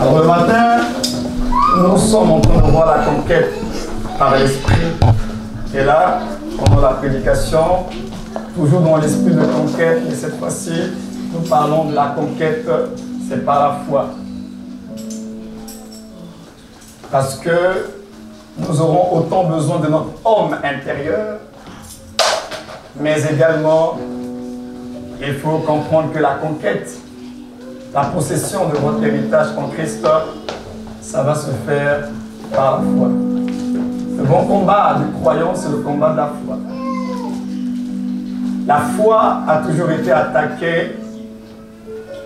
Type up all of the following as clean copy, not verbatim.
Alors le matin, nous sommes en train de voir la conquête par l'esprit. Et là, pendant la prédication, toujours dans l'esprit de conquête, mais cette fois-ci, nous parlons de la conquête, c'est par la foi. Parce que nous aurons autant besoin de notre homme intérieur, mais également, il faut comprendre que la conquête, la possession de votre héritage en Christ, ça va se faire par la foi. Le bon combat du croyant, c'est le combat de la foi. La foi a toujours été attaquée,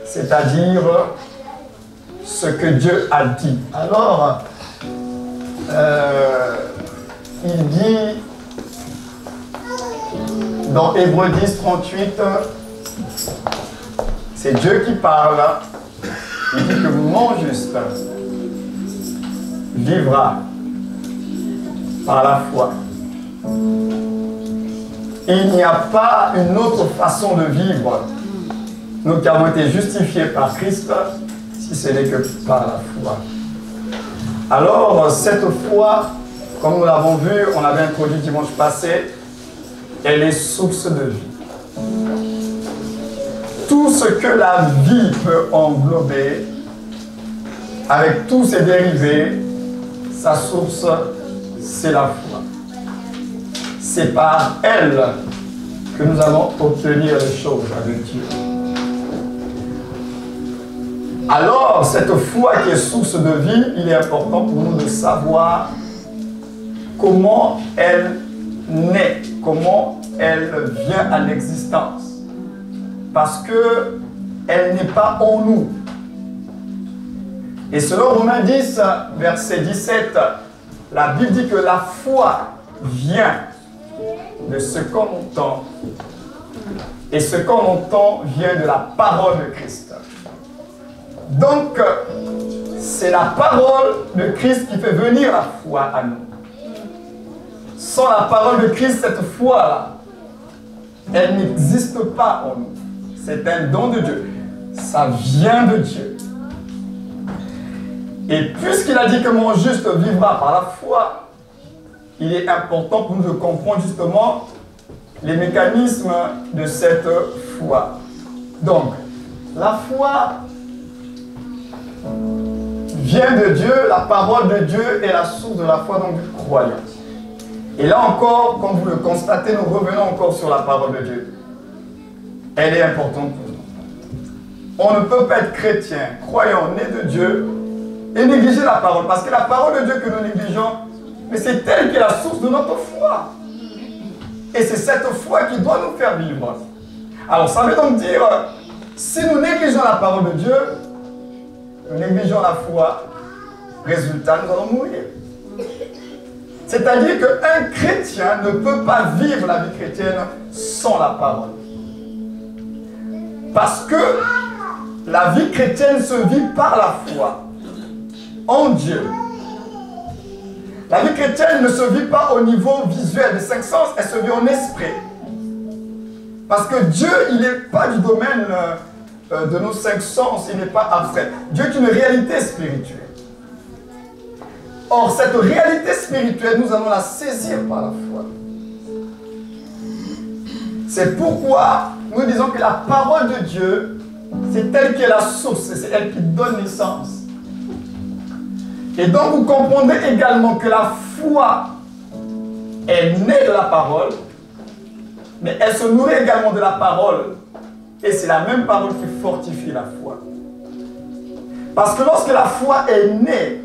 c'est-à-dire ce que Dieu a dit. Alors, il dit dans Hébreux 10, 38, c'est Dieu qui parle. Il dit que mon juste vivra par la foi. Il n'y a pas une autre façon de vivre, nous qui avons été justifiés par Christ, si ce n'est que par la foi. Alors, cette foi, comme nous l'avons vu, on l'avait introduit dimanche passé, elle est source de vie. Tout ce que la vie peut englober, avec tous ses dérivés, sa source, c'est la foi. C'est par elle que nous allons obtenir les choses avec Dieu. Alors, cette foi qui est source de vie, il est important pour nous de savoir comment elle naît, comment elle vient à l'existence. Parce qu'elle n'est pas en nous. Et selon Romains 10, verset 17, la Bible dit que la foi vient de ce qu'on entend. Et ce qu'on entend vient de la parole de Christ. Donc, c'est la parole de Christ qui fait venir la foi à nous. Sans la parole de Christ, cette foi-là, elle n'existe pas en nous. C'est un don de Dieu. Ça vient de Dieu. Et puisqu'il a dit que mon juste vivra par la foi, il est important pour nous de comprendre justement les mécanismes de cette foi. Donc, la foi vient de Dieu, la parole de Dieu est la source de la foi donc du croyant. Et là encore, comme vous le constatez, nous revenons encore sur la parole de Dieu. Elle est importante pour nous. On ne peut pas être chrétien, croyant, né de Dieu, et négliger la parole. Parce que la parole de Dieu que nous négligeons, mais c'est elle qui est la source de notre foi. Et c'est cette foi qui doit nous faire vivre. Alors ça veut donc dire, si nous négligeons la parole de Dieu, nous négligeons la foi, résultat, nous allons mourir. C'est-à-dire qu'un chrétien ne peut pas vivre la vie chrétienne sans la parole. Parce que la vie chrétienne se vit par la foi en Dieu. La vie chrétienne ne se vit pas au niveau visuel des cinq sens, elle se vit en esprit. Parce que Dieu, il n'est pas du domaine de nos cinq sens, il n'est pas abstrait. Dieu est une réalité spirituelle. Or, cette réalité spirituelle, nous allons la saisir par la foi. C'est pourquoi nous disons que la parole de Dieu, c'est elle qui est la source, c'est elle qui donne naissance. Et donc, vous comprenez également que la foi, elle naît de la parole, mais elle se nourrit également de la parole. Et c'est la même parole qui fortifie la foi. Parce que lorsque la foi est née,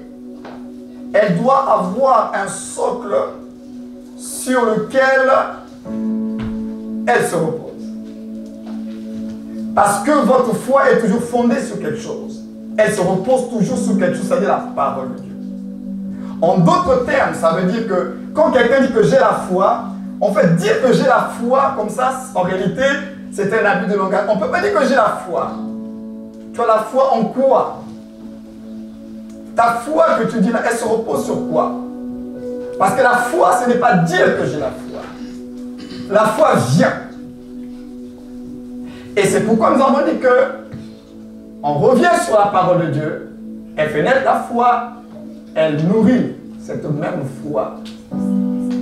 elle doit avoir un socle sur lequel elle se repose. Parce que votre foi est toujours fondée sur quelque chose. Elle se repose toujours sur quelque chose, c'est-à-dire la parole de Dieu. En d'autres termes, ça veut dire que quand quelqu'un dit que j'ai la foi, en fait, dire que j'ai la foi comme ça, en réalité, c'est un abus de langage. On ne peut pas dire que j'ai la foi. Tu as la foi en quoi? Ta foi que tu dis là, elle se repose sur quoi? Parce que la foi, ce n'est pas dire que j'ai la foi. La foi vient. Et c'est pourquoi nous avons dit que on revient sur la parole de Dieu, Elle fait naître la foi, elle nourrit cette même foi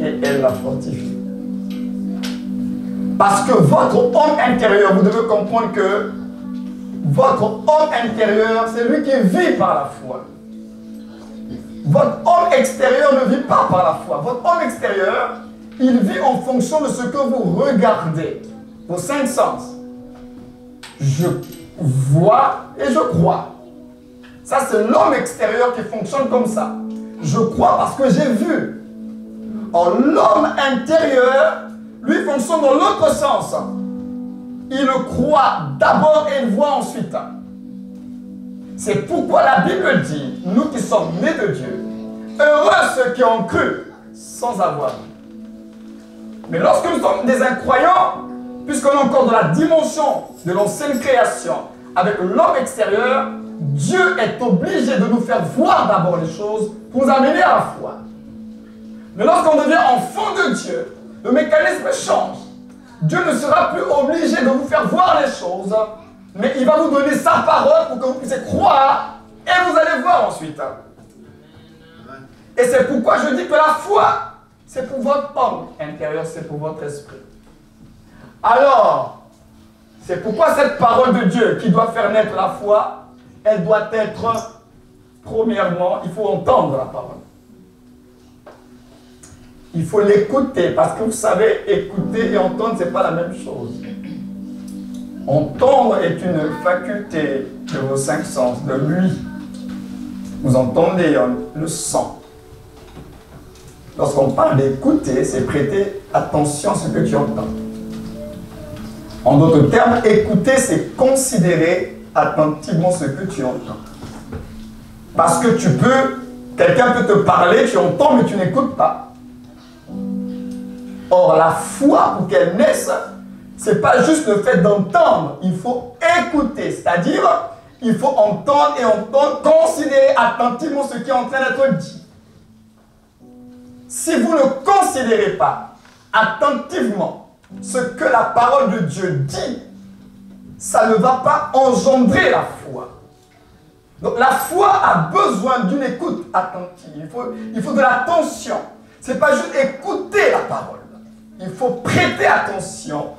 et elle la fortifie. Parce que votre homme intérieur, vous devez comprendre que votre homme intérieur, c'est lui qui vit par la foi. Votre homme extérieur ne vit pas par la foi. Votre homme extérieur, il vit en fonction de ce que vous regardez. Vos 5 sens. Je vois et je crois. Ça, c'est l'homme extérieur qui fonctionne comme ça. Je crois parce que j'ai vu. Or, l'homme intérieur, lui, fonctionne dans l'autre sens. Il croit d'abord et il voit ensuite. C'est pourquoi la Bible dit, nous qui sommes nés de Dieu, heureux ceux qui ont cru sans avoir vu. Mais lorsque nous sommes des incroyants, puisqu'on est encore dans la dimension de l'ancienne création, avec l'homme extérieur, Dieu est obligé de nous faire voir d'abord les choses pour nous amener à la foi. Mais lorsqu'on devient enfant de Dieu, le mécanisme change. Dieu ne sera plus obligé de vous faire voir les choses, mais il va vous donner sa parole pour que vous puissiez croire et vous allez voir ensuite. Et c'est pourquoi je dis que la foi, c'est pour votre homme intérieur, c'est pour votre esprit. Alors, c'est pourquoi cette parole de Dieu qui doit faire naître la foi, elle doit être, premièrement, il faut entendre la parole. Il faut l'écouter, parce que vous savez, écouter et entendre, ce n'est pas la même chose. Entendre est une faculté de vos 5 sens, de lui. Vous entendez le sang. Lorsqu'on parle d'écouter, c'est prêter attention à ce que tu entends. En d'autres termes, écouter, c'est considérer attentivement ce que tu entends. Parce que quelqu'un peut te parler, tu entends, mais tu n'écoutes pas. Or, la foi, pour qu'elle naisse, ce n'est pas juste le fait d'entendre, il faut écouter, c'est-à-dire, il faut entendre et entendre, considérer attentivement ce qui est en train d'être dit. Si vous ne considérez pas attentivement ce que la parole de Dieu dit, ça ne va pas engendrer la foi. Donc la foi a besoin d'une écoute attentive, il faut de l'attention. Ce n'est pas juste écouter la parole. Il faut prêter attention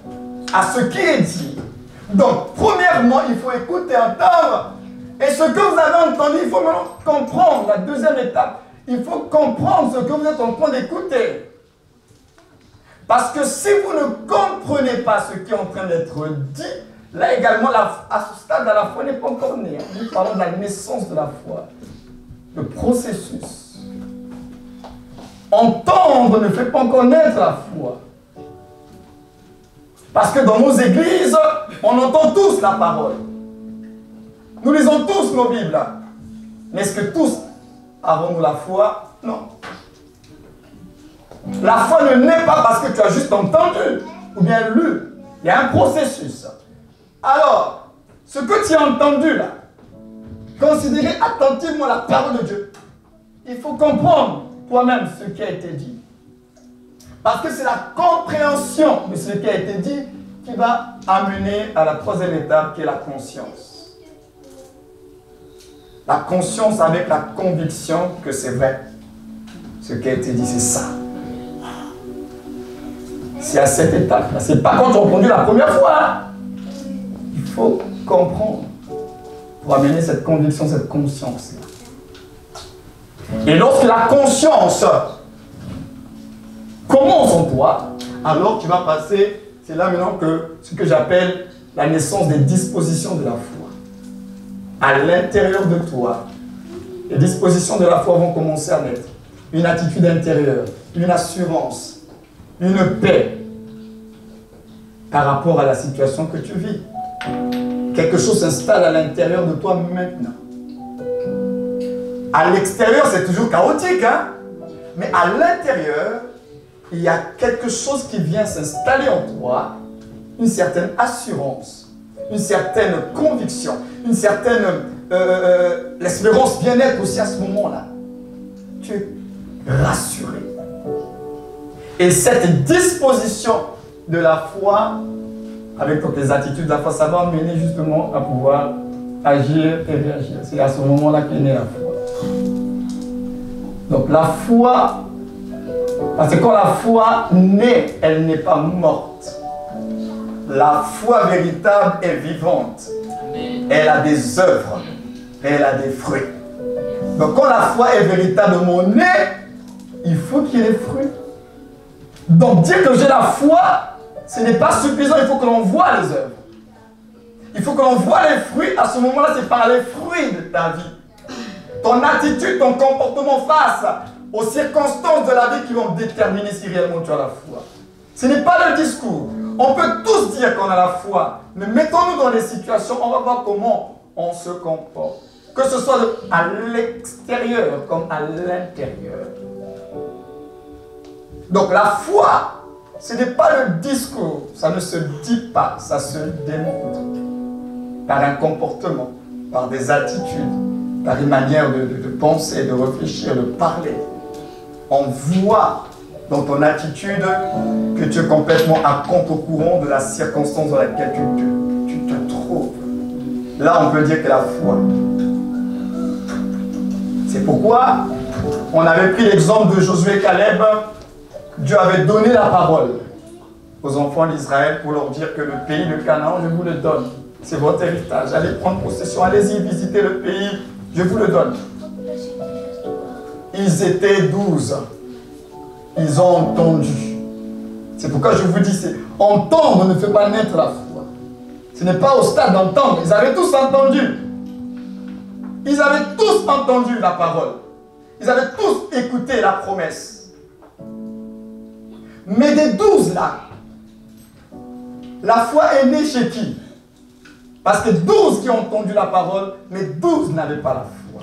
à ce qui est dit. Donc, premièrement, il faut écouter, entendre. Et ce que vous avez entendu, il faut maintenant comprendre. La deuxième étape, il faut comprendre ce que vous êtes en train d'écouter. Parce que si vous ne comprenez pas ce qui est en train d'être dit, là également, à ce stade, la foi n'est pas encore née. Nous parlons de la naissance de la foi. Le processus. Entendre ne fait pas encore naître la foi. Parce que dans nos églises, on entend tous la parole. Nous lisons tous nos Bibles. Mais est-ce que tous avons-nous la foi? Non. La foi ne naît pas parce que tu as juste entendu ou bien lu. Il y a un processus. Alors, ce que tu as entendu là, considérez attentivement la parole de Dieu. Il faut comprendre toi-même ce qui a été dit. Parce que c'est la compréhension de ce qui a été dit qui va amener à la troisième étape qui est la conscience. La conscience avec la conviction que c'est vrai. Ce qui a été dit, c'est ça. C'est à cette étape-là. Ce n'est pas quand tu as entendu la première fois. Hein. Il faut comprendre pour amener cette conviction, cette conscience-là. Et lorsque la conscience commence en toi, alors tu vas passer, c'est là maintenant que ce que j'appelle la naissance des dispositions de la foi. À l'intérieur de toi, les dispositions de la foi vont commencer à naître. Une attitude intérieure, une assurance, une paix par rapport à la situation que tu vis. Quelque chose s'installe à l'intérieur de toi maintenant. À l'extérieur, c'est toujours chaotique, hein? Mais à l'intérieur, il y a quelque chose qui vient s'installer en toi, une certaine assurance, une certaine conviction, une certaine l'espérance vient naître aussi à ce moment-là. Tu es rassuré. Et cette disposition de la foi, avec toutes les attitudes de la foi, ça va mener justement à pouvoir agir et réagir. C'est à ce moment-là qu'est née la foi. Donc la foi, parce que quand la foi naît, elle n'est pas morte. La foi véritable est vivante. Elle a des œuvres. Elle a des fruits. Donc quand la foi est véritablement née, il faut qu'il y ait des fruits. Donc dire que j'ai la foi, ce n'est pas suffisant, il faut que l'on voit les œuvres. Il faut que l'on voit les fruits. À ce moment-là, c'est par les fruits de ta vie. Ton attitude, ton comportement face aux circonstances de la vie qui vont déterminer si réellement tu as la foi. Ce n'est pas le discours. On peut tous dire qu'on a la foi, mais mettons-nous dans les situations, on va voir comment on se comporte. Que ce soit à l'extérieur comme à l'intérieur. Donc la foi, ce n'est pas le discours, ça ne se dit pas, ça se démontre. Par un comportement, par des attitudes, par une manière de penser, de réfléchir, de parler. On voit dans ton attitude que tu es complètement à contre-courant de la circonstance dans laquelle tu te trouves. Là, on peut dire que la foi. C'est pourquoi on avait pris l'exemple de Josué et Caleb. Dieu avait donné la parole aux enfants d'Israël pour leur dire que le pays de Canaan, je vous le donne. C'est votre héritage. Allez prendre possession, allez-y visiter le pays, je vous le donne. Ils étaient 12. Ils ont entendu. C'est pourquoi je vous dis, entendre ne fait pas naître la foi. Ce n'est pas au stade d'entendre. Ils avaient tous entendu. Ils avaient tous entendu la parole. Ils avaient tous écouté la promesse. Mais des 12 là, la foi est née chez qui? Parce que 12 qui ont entendu la parole, mais 12 n'avaient pas la foi.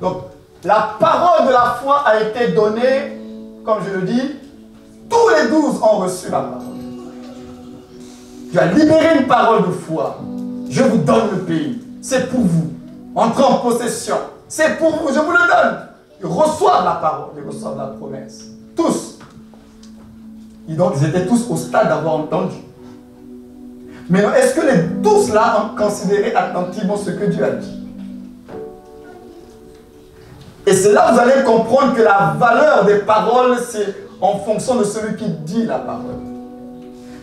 Donc, la parole de la foi a été donnée, comme je le dis, tous les 12 ont reçu la parole. Tu as libéré une parole de foi. Je vous donne le pays. C'est pour vous. Entrez en possession. C'est pour vous. Je vous le donne. Ils reçoivent la parole. Ils reçoivent la promesse. Tous. Et donc, ils étaient tous au stade d'avoir entendu. Mais est-ce que les 12 là ont considéré attentivement ce que Dieu a dit? Et c'est là que vous allez comprendre que la valeur des paroles, c'est en fonction de celui qui dit la parole.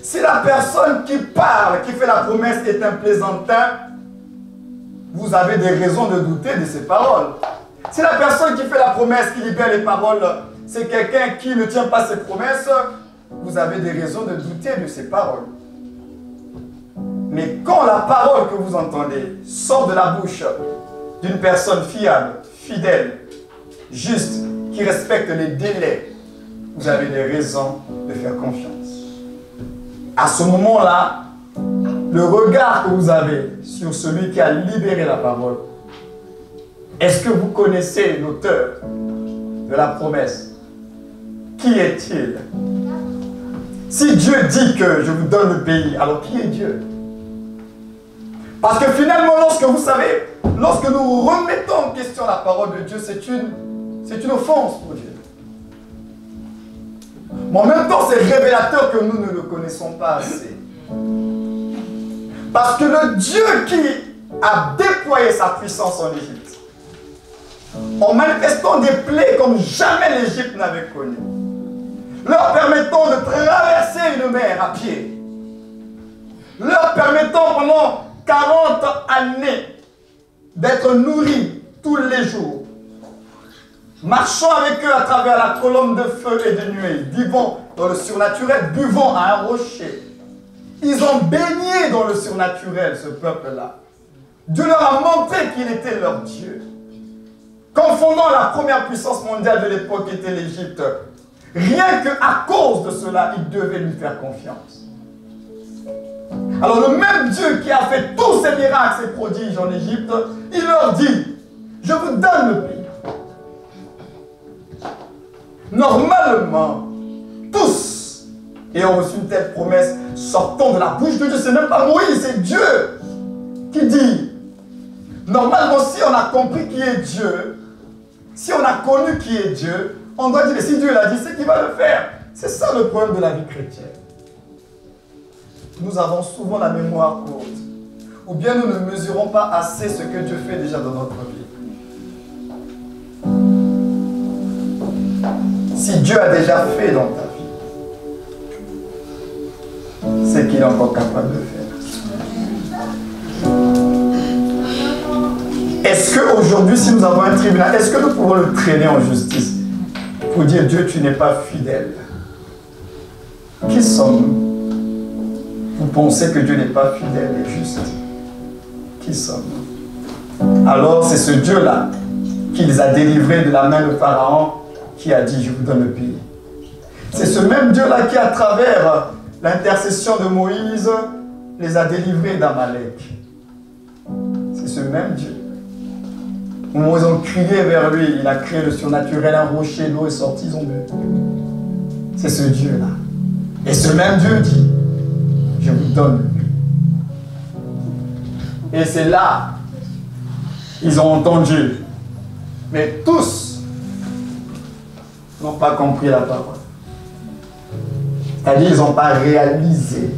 Si la personne qui parle, qui fait la promesse est un plaisantin, vous avez des raisons de douter de ses paroles. Si la personne qui fait la promesse, qui libère les paroles, c'est quelqu'un qui ne tient pas ses promesses, vous avez des raisons de douter de ses paroles. Mais quand la parole que vous entendez sort de la bouche d'une personne fiable, fidèle, juste, qui respecte les délais, vous avez des raisons de faire confiance. À ce moment-là, le regard que vous avez sur celui qui a libéré la parole, est-ce que vous connaissez l'auteur de la promesse? Qui est-il? Si Dieu dit que je vous donne le pays, alors qui est Dieu? Parce que finalement, lorsque vous savez, lorsque nous remettons en question la parole de Dieu, c'est une offense pour Dieu. Mais en même temps, c'est révélateur que nous ne le connaissons pas assez. Parce que le Dieu qui a déployé sa puissance en Égypte, en manifestant des plaies comme jamais l'Égypte n'avait connu, leur permettant de traverser une mer à pied, leur permettant pendant 40 années d'être nourris tous les jours, marchant avec eux à travers la colonne de feu et de nuée, vivant dans le surnaturel, buvant à un rocher. Ils ont baigné dans le surnaturel, ce peuple-là. Dieu leur a montré qu'il était leur Dieu. Confondant la première puissance mondiale de l'époque qui était l'Égypte, rien qu'à cause de cela, ils devaient lui faire confiance. Alors le même Dieu qui a fait tous ces miracles, ces prodiges en Égypte, il leur dit, je vous donne le pays. Normalement, tous ayant reçu une telle promesse sortant de la bouche de Dieu, c'est même pas Moïse, c'est Dieu qui dit. Normalement, si on a compris qui est Dieu, si on a connu qui est Dieu, on doit dire, mais si Dieu l'a dit, c'est qu'il va le faire. C'est ça le problème de la vie chrétienne. Nous avons souvent la mémoire courte. ou bien nous ne mesurons pas assez ce que Dieu fait déjà dans notre vie. Si Dieu a déjà fait dans ta vie, c'est qu'il est encore capable de faire. Est-ce qu'aujourd'hui, si nous avons un tribunal, est-ce que nous pouvons le traîner en justice pour dire Dieu, tu n'es pas fidèle? Qui sommes-nous? Vous pensez que Dieu n'est pas fidèle et juste? Qui sommes-nous? Alors c'est ce Dieu-là qui les a délivrés de la main de Pharaon qui a dit, je vous donne le pays. C'est ce même Dieu-là qui, à travers l'intercession de Moïse, les a délivrés d'Amalek. C'est ce même Dieu. Au moment où ils ont crié vers lui, il a créé le surnaturel, un rocher, l'eau est sortie, ils ont bu. C'est ce Dieu-là. Et ce même Dieu dit, je vous donne le pays. Et c'est là, ils ont entendu. Mais tous n'ont pas compris la parole. C'est-à-dire, ils n'ont pas réalisé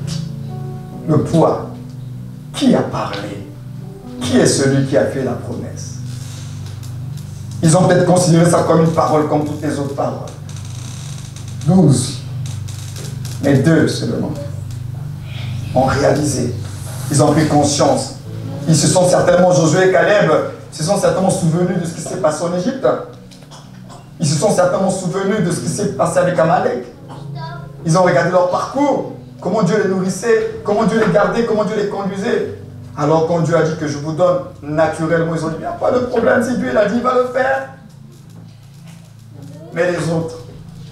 le poids. Qui a parlé? Qui est celui qui a fait la promesse? Ils ont peut-être considéré ça comme une parole comme toutes les autres paroles. 12. Mais 2 seulement ont réalisé. Ils ont pris conscience. Ils se sont certainement, Josué et Caleb, se sont certainement souvenus de ce qui s'est passé en Égypte. Ils se sont certainement souvenus de ce qui s'est passé avec Amalek. Ils ont regardé leur parcours, comment Dieu les nourrissait, comment Dieu les gardait, comment Dieu les conduisait. Alors quand Dieu a dit que je vous donne naturellement, ils ont dit, il n'y a pas de problème, si Dieu l'a dit, il va le faire. Mais les autres,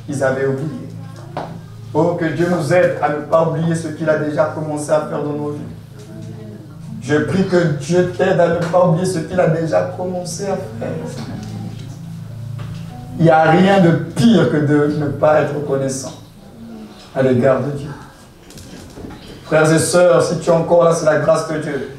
ils avaient oublié. Oh, que Dieu nous aide à ne pas oublier ce qu'il a déjà commencé à faire dans nos vies. Je prie que Dieu t'aide à ne pas oublier ce qu'il a déjà commencé à faire. Il n'y a rien de pire que de ne pas être reconnaissant à l'égard de Dieu. Frères et sœurs, si tu es encore là, c'est la grâce de Dieu.